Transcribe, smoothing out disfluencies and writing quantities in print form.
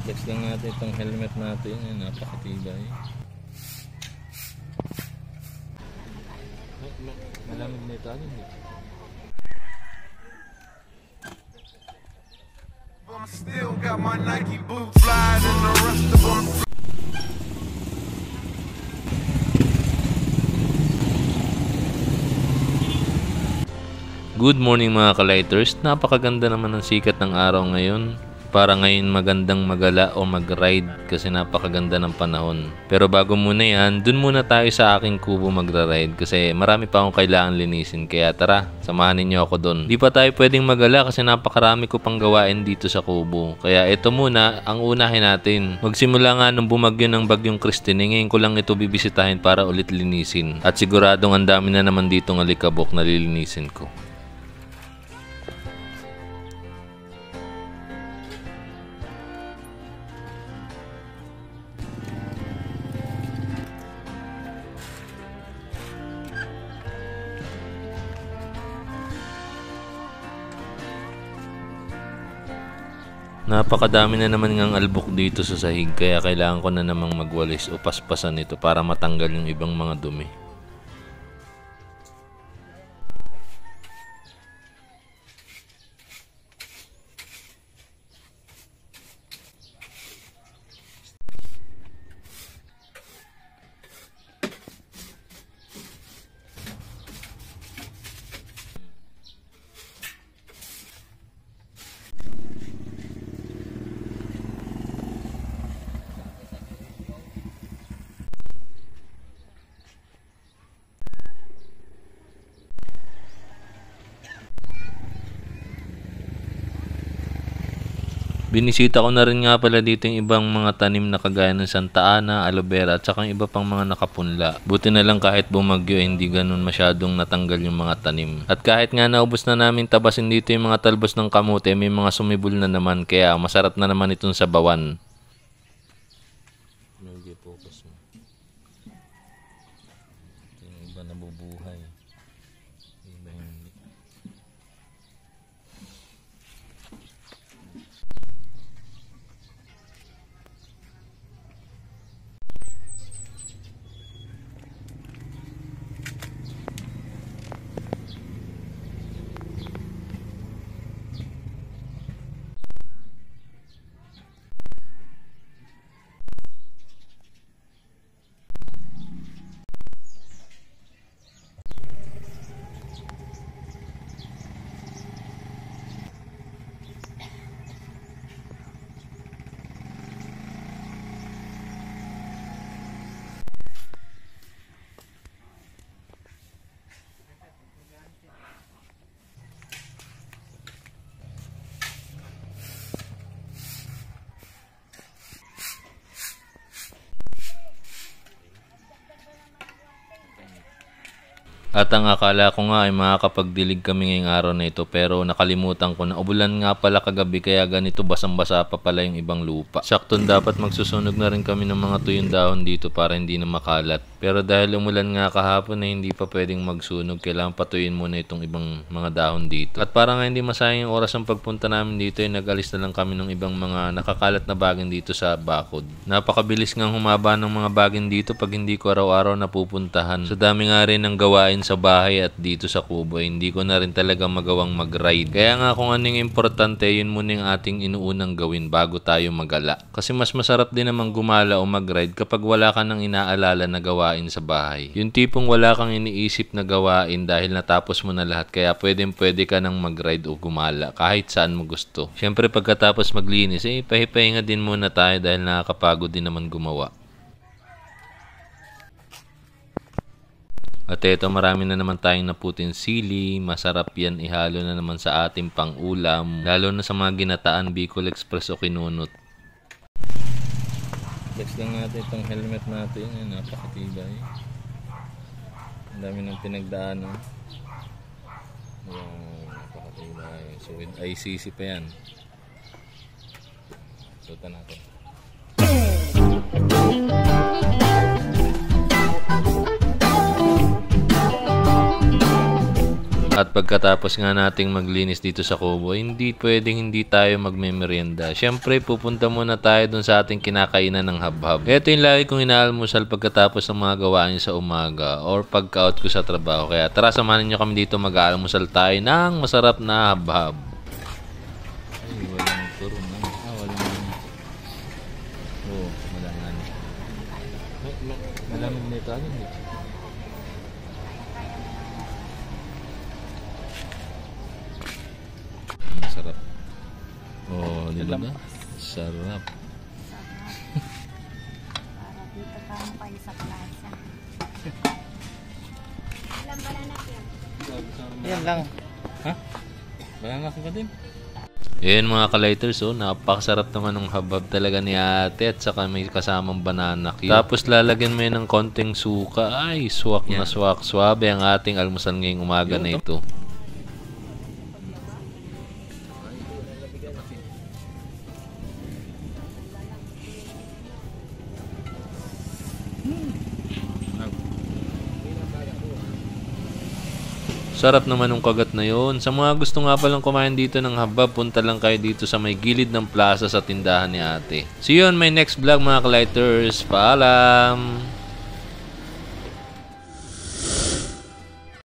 Flex lang natin itong helmet natin. Yan, napakatibay. Malamig na ito. Ano yun? Still got my Nike boots flying and the rest of them. Good morning mga ka-lighters. Napakaganda naman ng sikat ng araw ngayon. Para ngayon magandang magala o mag-ride kasi napakaganda ng panahon. Pero bago muna yan, dun muna tayo sa aking kubo magra-ride kasi marami pa akong kailangan linisin. Kaya tara, samahan niyo ako dun. Di pa tayo pwedeng magala kasi napakarami ko pang gawain dito sa kubo. Kaya ito muna ang unahin natin. Magsimula nga nung bumagyo ng bagyong Christine, ngayon ko lang ito bibisitahin para ulit linisin. At siguradong ang dami na naman dito ng alikabok na lilinisin ko. Napakadami na naman ngang albok dito sa sahig kaya kailangan ko na namang magwalis o paspasan ito para matanggal yung ibang mga dumi. Binisita ko na rin nga pala dito yung ibang mga tanim na kagaya ng Santa Ana, aloe vera at saka yung iba pang mga nakapunla. Buti na lang kahit bumagyo hindi ganun masyadong natanggal yung mga tanim. At kahit nga naubos na namin tabasin dito yung mga talbos ng kamote, may mga sumibol na naman kaya masarap na naman itong sabawan. Medyo focus mo. Ito yung iba nabubuhay. Iba hindi. At ang akala ko nga ay makakapagdilig kami ngayong araw na ito pero nakalimutan ko na ubulan nga pala kagabi kaya ganito basang-basa pa pala yung ibang lupa. Saktong dapat magsusunog na rin kami ng mga tuyong dahon dito para hindi na makalat. Pero dahil umulan nga kahapon na hindi pa pwedeng magsunog, kailangan patuyin muna itong ibang mga dahon dito. At para nga hindi masayang yung oras ng pagpunta namin dito ay nag-alis na lang kami ng ibang mga nakakalat na bagin dito sa bakod. Napakabilis ngang humaba ng mga bagin dito pag hindi ko araw-araw napupuntahan. Sa dami nga rin ng gawain sa bahay at dito sa kubo, hindi ko na rin talaga magawang mag-ride. Kaya nga kung anong importante, yun muna yung ating inuunang gawin bago tayo magala. Kasi mas masarap din namang gumala o mag-ride kapag wala ka nang inaalala na gawain sa bahay. Yung tipong wala kang iniisip na gawain dahil natapos mo na lahat kaya pwede ka nang mag-ride o gumala kahit saan mo gusto. Siyempre pagkatapos maglinis, pahipahinga din muna tayo dahil nakakapagod din naman gumawa. At eto, marami na naman tayong naputin sili. Masarap yan ihalo na naman sa ating pang-ulam. Lalo na sa mga ginataan, Bicol Express o kinunot. Flex lang natin itong helmet natin. Yan, napakatibay. Ang dami ng pinagdaanan. Yan, napakatibay. So with ICC pa yan. Sutan natin. At pagkatapos nga nating maglinis dito sa kubo, hindi pwedeng hindi tayo magme-merienda. Syempre, pupunta muna tayo dun sa ating kinakainan ng habhab. Ito yung lagi kong inaalmusal pagkatapos ng mga gawain sa umaga or pagka-out ko sa trabaho. Kaya tara, samahan niyo kami dito, mag-aalmusal tayo ng masarap na habhab. Ay, walang turun na. Walang... Oo, malangan. Malamig na ito. Ano ito? Sarap. Oh, di ba na? Sarap. Para dito tayo kayo sa plaza. Ilang bananak yan? Yan lang. Ha? Bananak ka din? Ayan mga ka-lighters, oh, napakasarap naman ng habab talaga ni ate at saka may kasamang banana cue. Tapos lalagyan mo yun ng konting suka. Ay, swak na swak. Swabe ang ating almusal ngayong umaga na ito. Sarap naman ng kagat na yon. Sa mga gusto nga palang kumain dito ng habab, punta lang kayo dito sa may gilid ng plaza sa tindahan ni ate. See you on my next vlog mga ka-lighters. Paalam!